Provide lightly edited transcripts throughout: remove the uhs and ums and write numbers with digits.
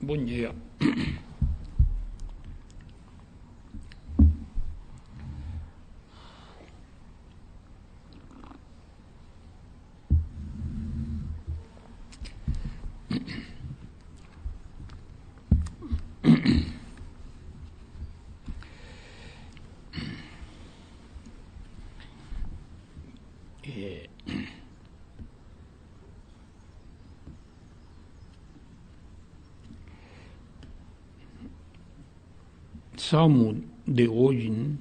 Bom dia. Salmo de hoje, né,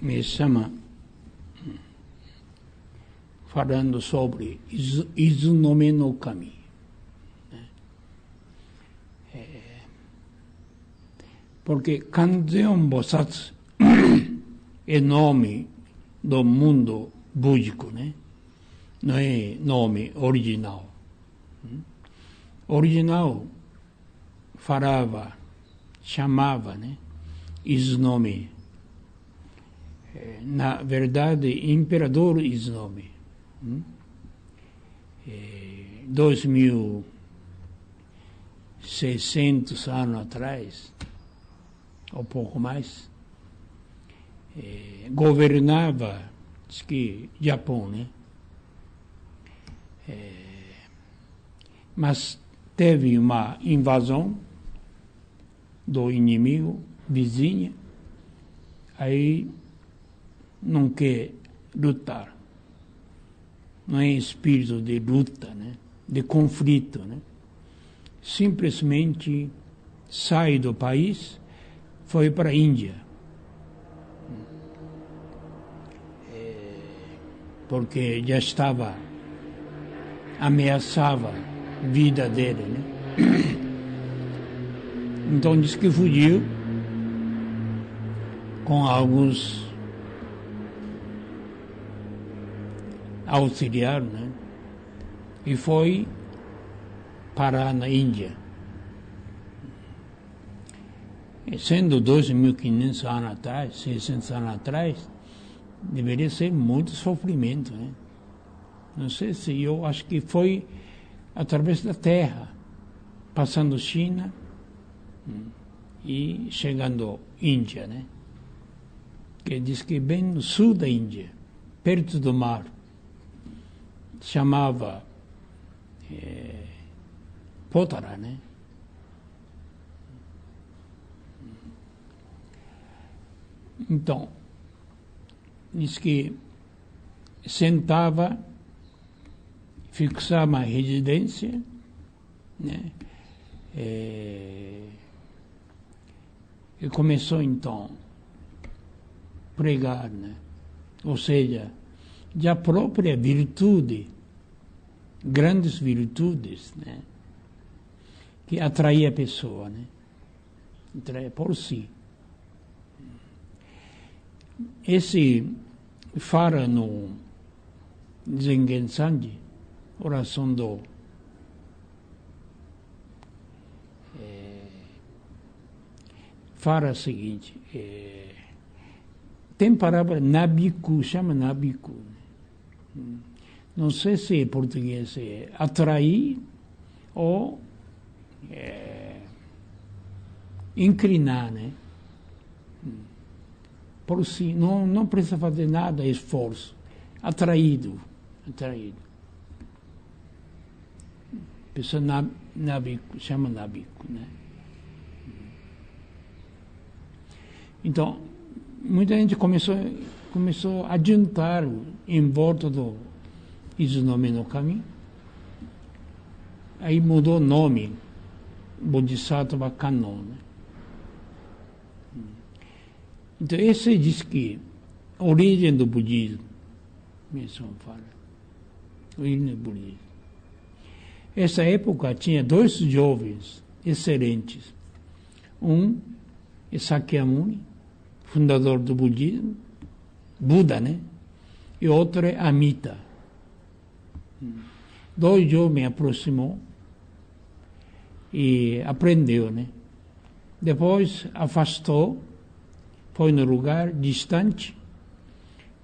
me chama falando sobre Izunome no Kami. Porque Kanzeon Bosatsu é nome do mundo búdico, né? Não é nome original. Original chamava, né? Izunome. Na verdade, Imperador Izunome. 2600 anos atrás, ou pouco mais, governava, diz que, Japão, né? Mas teve uma invasão do inimigo vizinho, aí não quer lutar. Não é espírito de luta, né? De conflito, né? Simplesmente sai do país, foi para a Índia. Porque já ameaçava a vida dele, né? Então diz que fugiu com alguns auxiliares, né? E foi parar na Índia. E sendo 2.500 anos atrás, 600 anos atrás, deveria ser muito sofrimento, né? Não sei se eu acho que foi através da terra, passando China e chegando Índia, né? Que diz que bem no sul da Índia, perto do mar, chamava Potara, né? Então, diz que sentava, fixava a residência, né? E começou então a pregar, né? Ou seja, já a própria virtude, grandes virtudes, né? Que atraía a pessoa, né? Atraía por si. Esse fala no Zengen Sanji, oração do fala o seguinte, tem palavra nabiku, chama nabiku. Não sei se em português é atrair ou inclinar, né? Por si, não precisa fazer nada, esforço. Atraído. Pessoa nabiku, chama nabiku, né? Então, muita gente começou a juntar em volta do Izunome no Kami. Aí mudou o nome, Bodhisattva Kannon, né? Então, esse diz que a origem do budismo, mesmo fala, a origem do budismo. Essa época tinha dois jovens excelentes. Um é Sakyamuni, fundador do budismo, Buda, né? E outro é Amita. Dois jovens aproximou e aprendeu, né? Depois afastou, foi no lugar distante,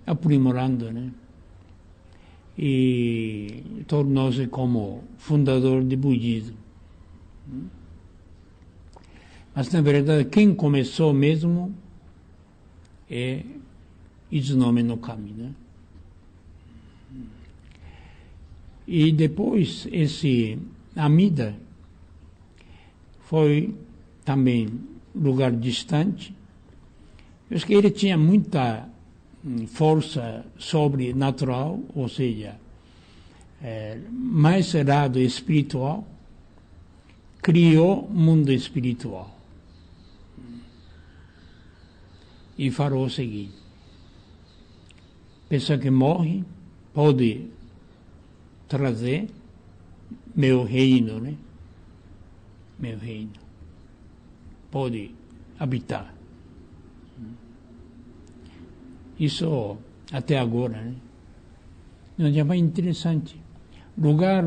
aprimorando, né? E tornou-se como fundador do budismo. Mas, na verdade, quem começou mesmo é Izunome no Kami, né? E depois, esse Amida foi também lugar distante. Eu acho que ele tinha muita força sobrenatural, ou seja, mais lado espiritual, criou mundo espiritual. E falou o seguinte: pessoa que morre pode trazer meu reino, né? Meu reino. Pode habitar. Isso até agora, né? Não é mais interessante. Lugar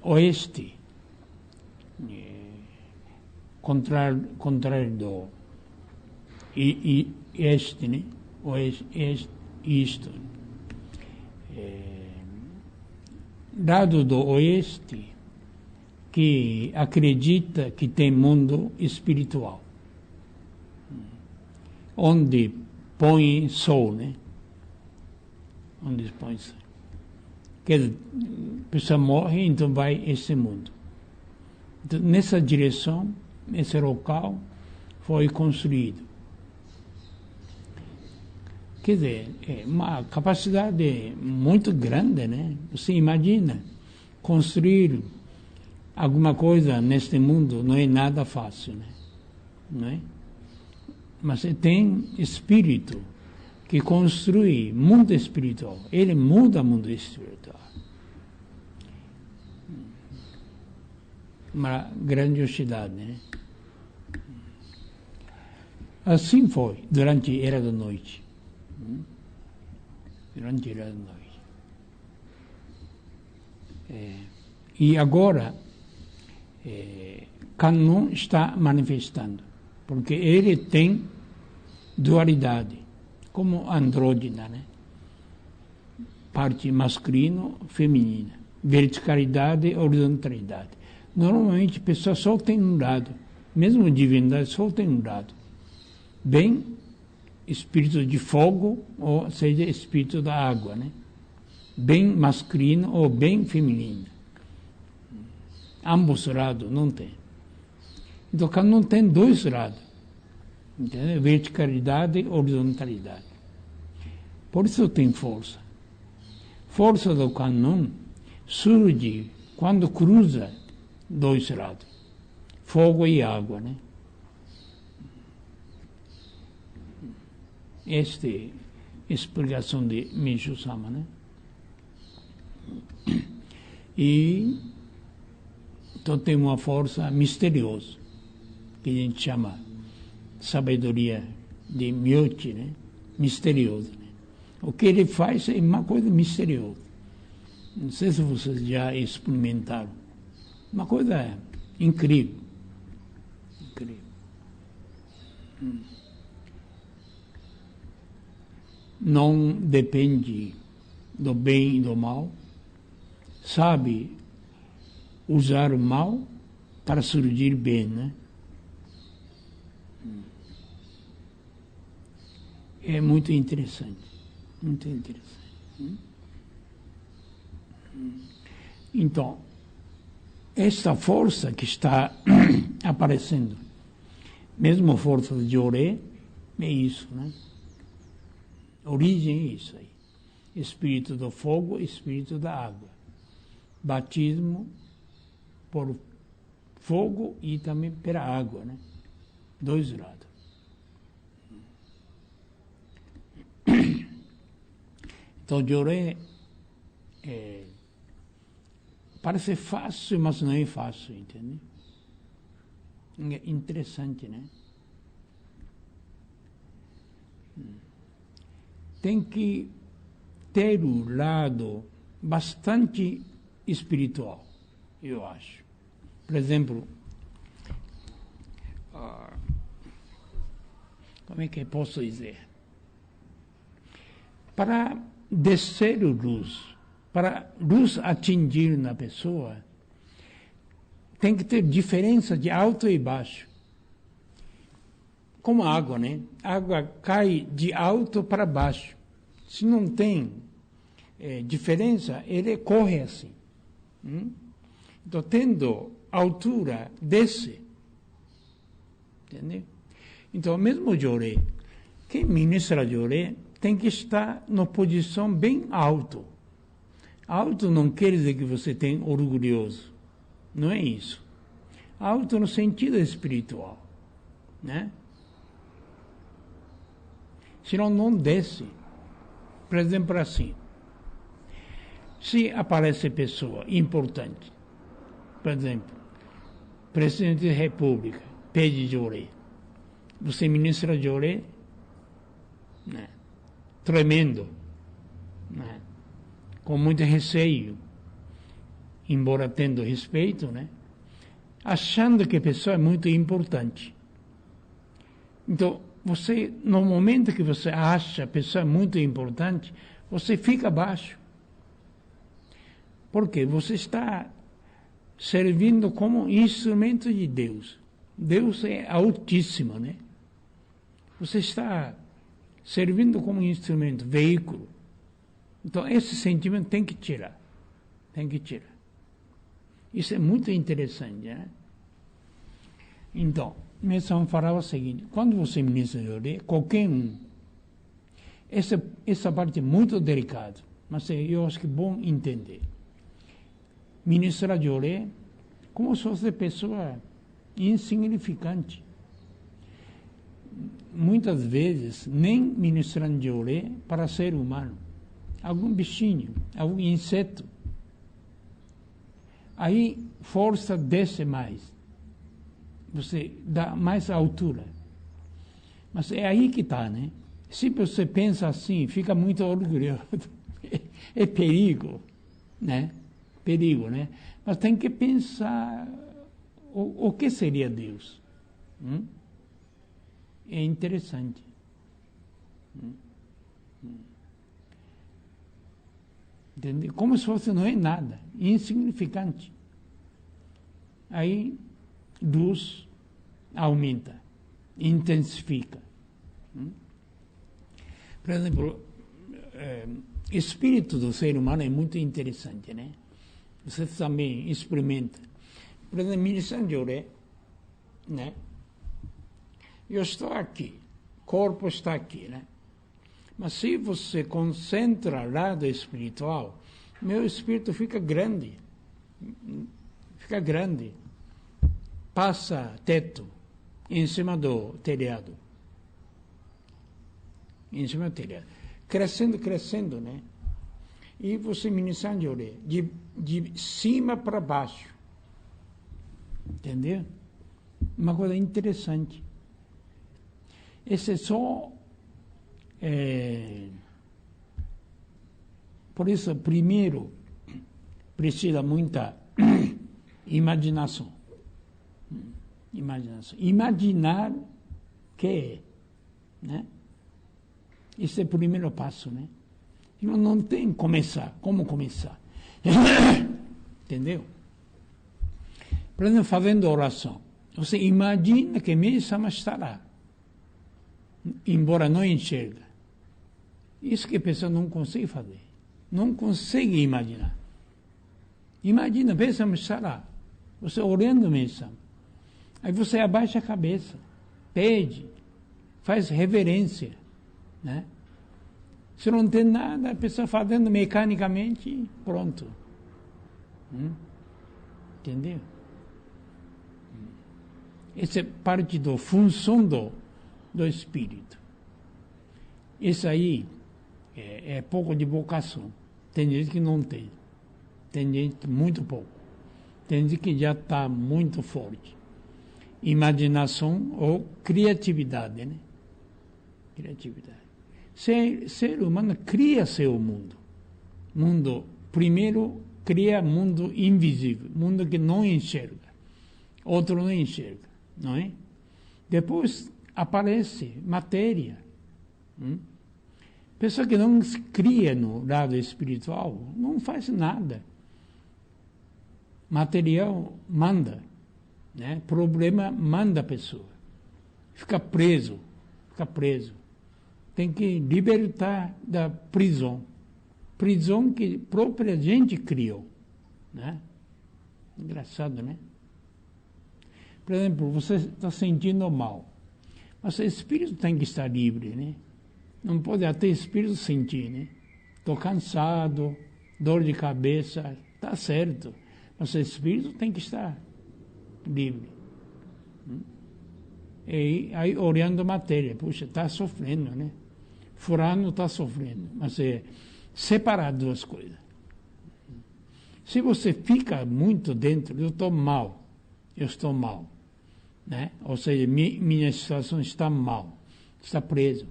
oeste, contrário do este, né? Oeste, isto. Lado do oeste, que acredita que tem mundo espiritual, onde põe sol, né? Onde põe sol. Quer dizer, a pessoa morre, então vai esse mundo. Então, nessa direção, esse local foi construído. Quer dizer, é uma capacidade muito grande, né? Você imagina, construir alguma coisa neste mundo não é nada fácil, né? Não é? Mas tem espírito que construi mundo espiritual. Ele muda o mundo espiritual. Uma grandiosidade, né? Assim foi durante a Era da Noite. Durante a Era da Noite. E agora, Kannon está manifestando, porque ele tem dualidade, como andrógena, né? Parte masculino, feminina, verticalidade, horizontalidade. Normalmente a pessoa só tem um lado, mesmo divindade só tem um lado. Bem espírito de fogo, ou seja, espírito da água, né? Bem masculino ou bem feminino. Ambos lados não tem. Então, Kannon tem dois lados. Entendeu? Verticalidade e horizontalidade. Por isso tem força. Força do Kannon surge quando cruza dois lados. Fogo e água, né? Esta é a explicação de Meishu-sama, né? E então tem uma força misteriosa, que a gente chama sabedoria de Myochi, né? Misteriosa. Né? O que ele faz é uma coisa misteriosa. Não sei se vocês já experimentaram. Uma coisa incrível. Incrível. Não depende do bem e do mal. Sabe usar o mal para surgir bem, né? É muito interessante. Muito interessante. Então, esta força que está aparecendo, mesmo a força de Joré, é isso, né? A origem é isso aí. Espírito do fogo, espírito da água. Batismo por fogo e também pela água, né? Dois lados. Então, Joré parece fácil, mas não é fácil, entende? É interessante, né? Tem que ter um lado bastante espiritual, eu acho. Por exemplo, como é que eu posso dizer? Para descer a luz, para a luz atingir na pessoa, tem que ter diferença de alto e baixo. Como a água, né? A água cai de alto para baixo. Se não tem diferença, ele corre assim. Então, tendo altura, desce. Entendeu? Então, mesmo Joré, quem ministra Joré tem que estar na posição bem alto. Alto não quer dizer que você tem orgulhoso. Não é isso. Alto no sentido espiritual. Né? Senão não desce. Por exemplo, assim. Se aparece pessoa importante, por exemplo, presidente da República, pede Joré. Você ministra Joré, né? Tremendo, né? Com muito receio, embora tendo respeito, né? Achando que a pessoa é muito importante. Então, você, no momento que você acha a pessoa muito importante, você fica baixo. Porque você está servindo como instrumento de Deus. Deus é altíssimo, né? Você está servindo como instrumento, veículo. Então, esse sentimento tem que tirar. Tem que tirar. Isso é muito interessante, né? Então, Messan falava o seguinte: quando você ministra Joré, qualquer um, essa parte é muito delicada, mas eu acho que é bom entender. Ministrar Joré como se fosse pessoa insignificante. Muitas vezes, nem ministrando Joré para ser humano. Algum bichinho, algum inseto. Aí, força desce mais. Você dá mais altura. Mas é aí que está, né? Se você pensa assim, fica muito orgulhoso. É perigo, né? Perigo, né? Mas tem que pensar o que seria Deus. É interessante. Entendeu? Como se fosse não é nada, insignificante. Aí, luz aumenta, intensifica. Por exemplo, espírito do ser humano é muito interessante, né? Você também experimenta. Por exemplo, ministrando Joré, né? Eu estou aqui, o corpo está aqui, né? Mas se você concentra o lado espiritual, meu espírito fica grande. Fica grande. Passa teto, em cima do telhado. Em cima do telhado. Crescendo, crescendo, né? E você ministrando Joré, de cima para baixo. Entendeu? Uma coisa interessante. Esse é só... por isso, primeiro, precisa muita imaginação. Imaginar que é, né? Esse é o primeiro passo, né? Não tem como começar. Entendeu? Por exemplo, fazendo oração. Você imagina que Messan está lá, embora não enxerga. Isso que a pessoa não consegue fazer. Não consegue imaginar. Imagina, Messan está lá. Você orando Messan. Aí você abaixa a cabeça, pede, faz reverência, né? Se não tem nada, a pessoa fazendo mecanicamente, pronto. Entendeu? Essa é parte da função do espírito. Isso aí é pouco de vocação. Tem gente que não tem. Tem gente muito pouco. Tem gente que já está muito forte. Imaginação ou criatividade, né? Criatividade. Ser humano cria seu mundo. Primeiro cria mundo invisível, mundo que não enxerga. Outro não enxerga, não é? Depois aparece matéria. Pessoa que não cria no lado espiritual não faz nada. Material manda. né? Problema manda a pessoa. Fica preso. Tem que libertar da prisão. Prisão que a própria gente criou, né? Engraçado, né? Por exemplo, você está sentindo mal, mas o espírito tem que estar livre, né? Não pode até espírito sentir, né? Estou cansado, dor de cabeça, está certo, mas o espírito tem que estar livre. E aí olhando a matéria, puxa, está sofrendo, né? Fulano está sofrendo, mas é separar duas coisas. Se você fica muito dentro, eu estou mal, né? Ou seja, minha situação está mal, está preso.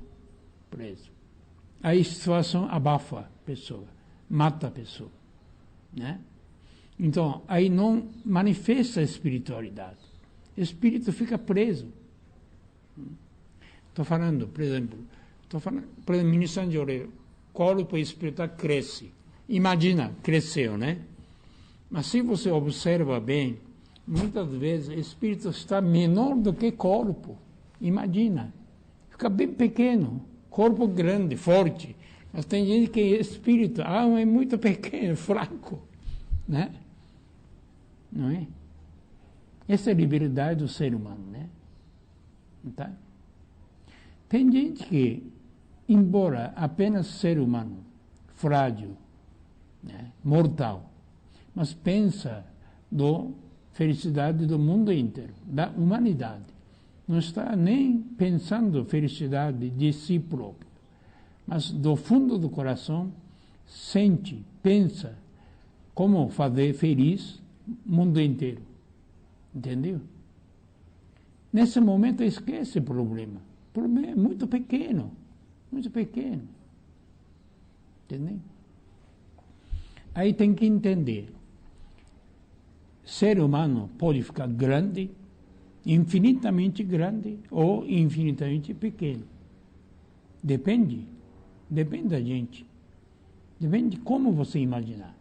Aí a situação abafa a pessoa, mata a pessoa, né? Então, aí não manifesta a espiritualidade. O espírito fica preso. Estou falando, por exemplo, ministrando de orelha, corpo espiritual cresce. Imagina, cresceu, né? Mas se você observa bem, muitas vezes o espírito está menor do que corpo. Imagina, fica bem pequeno, corpo grande, forte. Mas tem gente que é espírito, é muito pequeno, fraco, né? Não é? Essa é a liberdade do ser humano, né? Tá? Tem gente que, embora apenas ser humano, frágil, né, mortal, mas pensa da felicidade do mundo inteiro, da humanidade. Não está nem pensando felicidade de si próprio, mas do fundo do coração sente, pensa como fazer feliz o mundo inteiro. Entendeu? Nesse momento esquece o problema. O problema é muito pequeno. Entendeu? Aí tem que entender. Ser humano pode ficar grande, infinitamente grande ou infinitamente pequeno. Depende da gente. Depende de como você imaginar.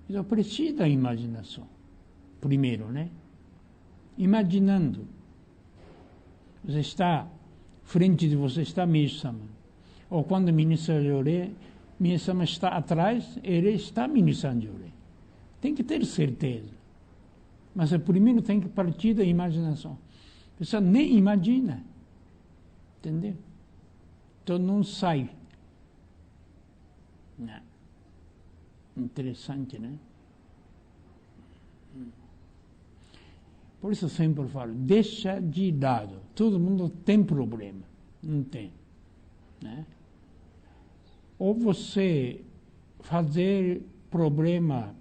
Então precisa da imaginação. Primeiro, né? Imaginando. Você está, frente de você está Miyashama. Ou quando ministra Yoré, Miyashama está atrás, ele está ministrando Yoré. Tem que ter certeza. Mas primeiro tem que partir da imaginação. A pessoa nem imagina. Entendeu? Então não sai. Não. Interessante, né? Por isso eu sempre falo, deixa de lado. Todo mundo tem problema. Não tem. Né? Ou você fazer problema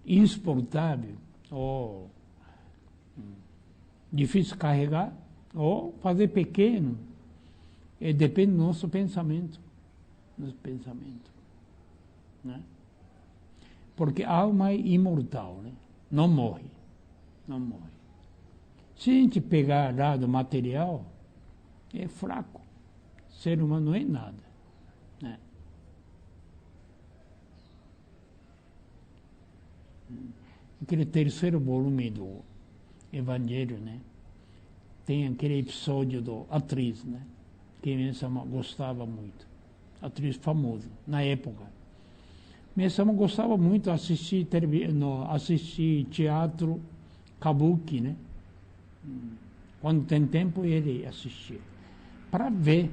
insuportável, ou difícil carregar, ou fazer pequeno. Depende do nosso pensamento. Né? Porque a alma é imortal, né? Não morre. Se a gente pegar lado material, é fraco. Ser humano não é nada. Né? Aquele terceiro volume do Evangelho, né? Tem aquele episódio da atriz, né? Que Miyashama gostava muito. Atriz famosa, na época. Miyashama gostava muito de assistir teatro kabuki, né? Quando tem tempo ele assistia. Para ver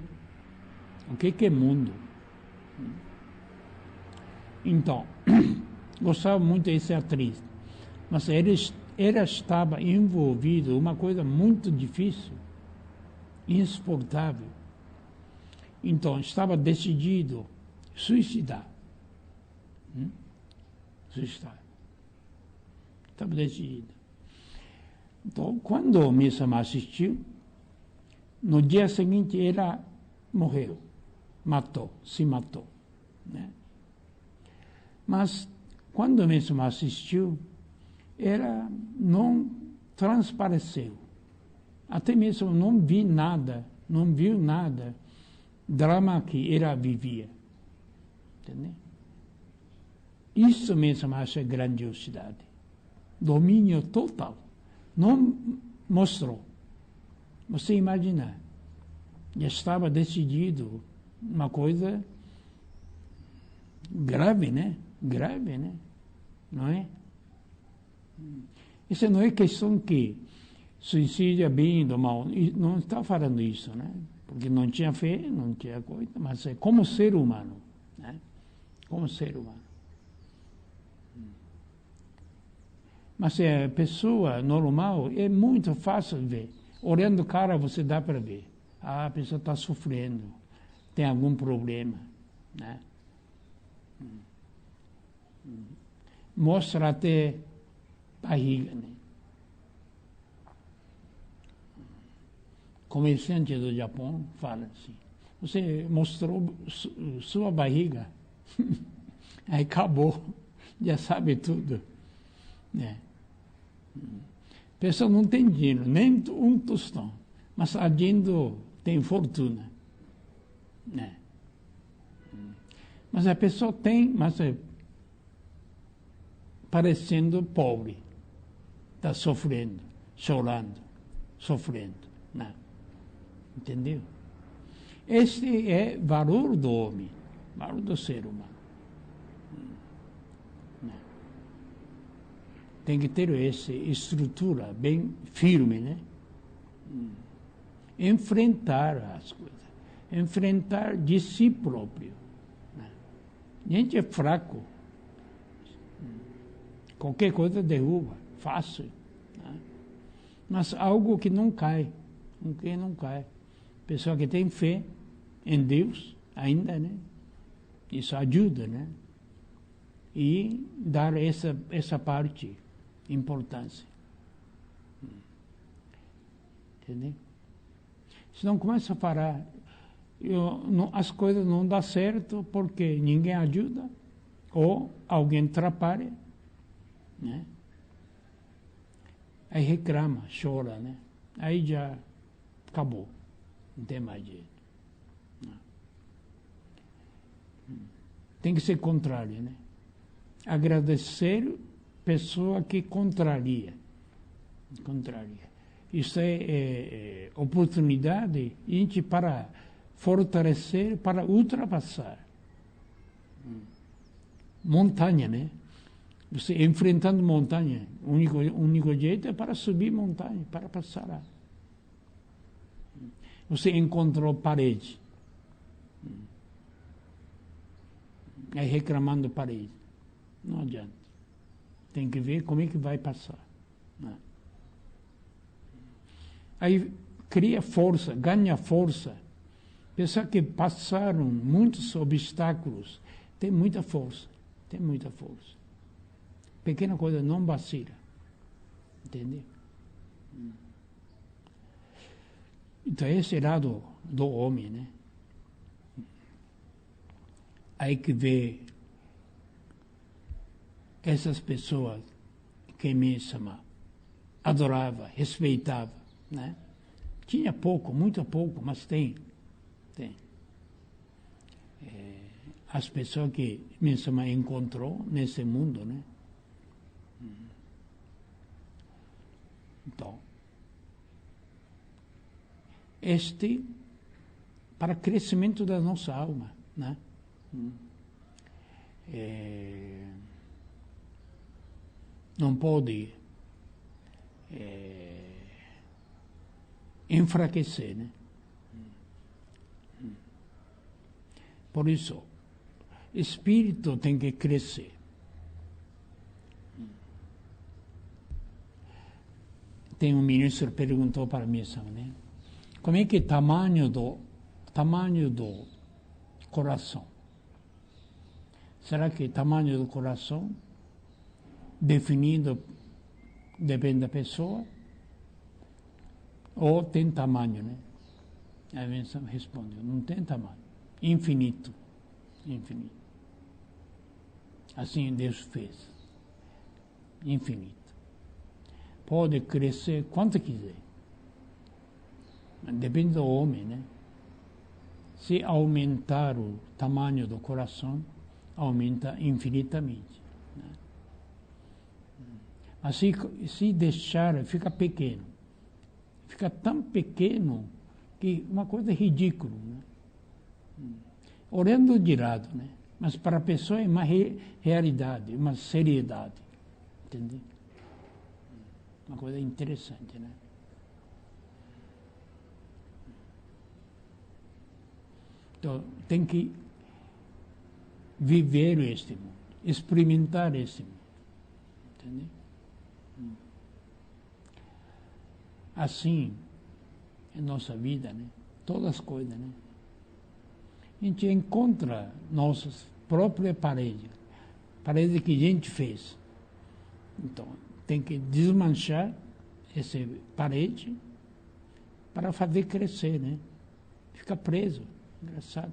o que é mundo. Então, gostava muito dessa atriz. Mas ela estava envolvida em uma coisa muito difícil, insuportável. Então, estava decidido a suicidar. Estava decidido. Então, quando o Miyashama assistiu, no dia seguinte ela morreu, se matou. Né? Mas, quando o Miyashama assistiu, ela não transpareceu. Até mesmo não viu nada drama que ela vivia. Entendeu? Isso mesmo acha grandiosidade. domínio total. Não mostrou. Você imagina, já estava decidido uma coisa grave, né? Grave, né? Não é? Isso não é questão que suicídio é bem ou mal. Não está falando isso, né? Porque não tinha fé, não tinha coisa, mas é como ser humano, né? Como ser humano. Mas se a pessoa normal, é muito fácil ver. Olhando o cara, você dá para ver. Ah, a pessoa está sofrendo, tem algum problema, né? Mostra até barriga, né? Comerciante do Japão fala assim, você mostrou sua barriga, aí acabou, já sabe tudo, né? A pessoa não tem dinheiro, nem um tostão, mas agindo tem fortuna, né? Mas a pessoa tem, mas é parecendo pobre, está sofrendo, chorando, sofrendo, né? Entendeu? Este é valor do homem, valor do ser humano. Né? Tem que ter essa estrutura bem firme, né? Enfrentar as coisas, enfrentar de si próprio. Né? A gente é fraco. Qualquer coisa derruba, fácil. Né? Mas algo que não cai, não cai. Pessoa que tem fé em Deus, ainda, né? Isso ajuda, né? E dar essa parte, importância. Entendeu? Senão começa a parar. As coisas não dão certo porque ninguém ajuda, ou alguém atrapalha, né? Aí reclama, chora, né? Aí já acabou. Não tem mais jeito. Não. Tem que ser contrário, né? Agradecer pessoa que contraria. Isso é oportunidade para fortalecer, para ultrapassar. Montanha, né? Você enfrentando montanha, o único jeito é para subir montanha, para passar lá. Você encontrou parede. Aí reclamando parede. Não adianta. Tem que ver como é que vai passar. Né? Aí cria força, ganha força. Pessoas que passaram muitos obstáculos, tem muita força. Tem muita força. Pequena coisa não vacila. Entendeu? Então, esse lado do homem, né? Aí que vê essas pessoas que mesmo adorava, respeitava, né? Tinha pouco, muito pouco, mas tem. As pessoas que mesmo encontrou nesse mundo, né? Então, para crescimento da nossa alma, né? Não pode enfraquecer, né? Por isso, espírito tem que crescer. Tem um ministro que perguntou para mim, né? Como é que é o tamanho do coração? Será que o tamanho do coração definido depende da pessoa? Ou tem tamanho, né? Aí Benção respondeu, não tem tamanho. Infinito. Infinito. Assim Deus fez. Infinito. Pode crescer quanto quiser. Depende do homem, né? Se aumentar o tamanho do coração, aumenta infinitamente. Né? Assim, se deixar, fica pequeno. Fica tão pequeno que uma coisa ridícula, né? Olhando de lado, né? Mas para a pessoa é uma realidade, uma seriedade. Entendeu? Uma coisa interessante, né? Então, tem que viver este mundo, experimentar este mundo. Entendeu? Assim, é nossa vida, né? Todas as coisas, né? A gente encontra nossas próprias paredes, paredes que a gente fez. Então, tem que desmanchar essa parede para fazer crescer, né? Fica preso, engraçado.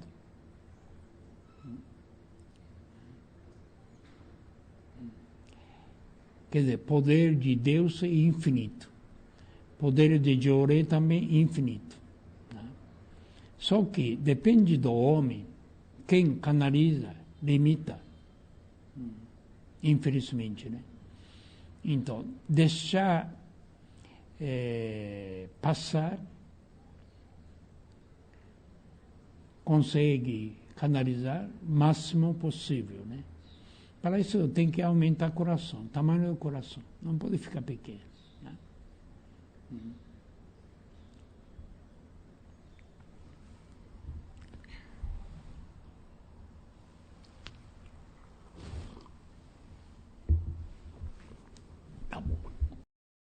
Quer dizer, poder de Deus é infinito. Poder de Joré também é infinito. Né? Só que depende do homem, quem canaliza, limita. Infelizmente, né? Então, deixar passar, consegue canalizar o máximo possível, né? Para isso tem que aumentar o coração, o tamanho do coração, não pode ficar pequeno. Né?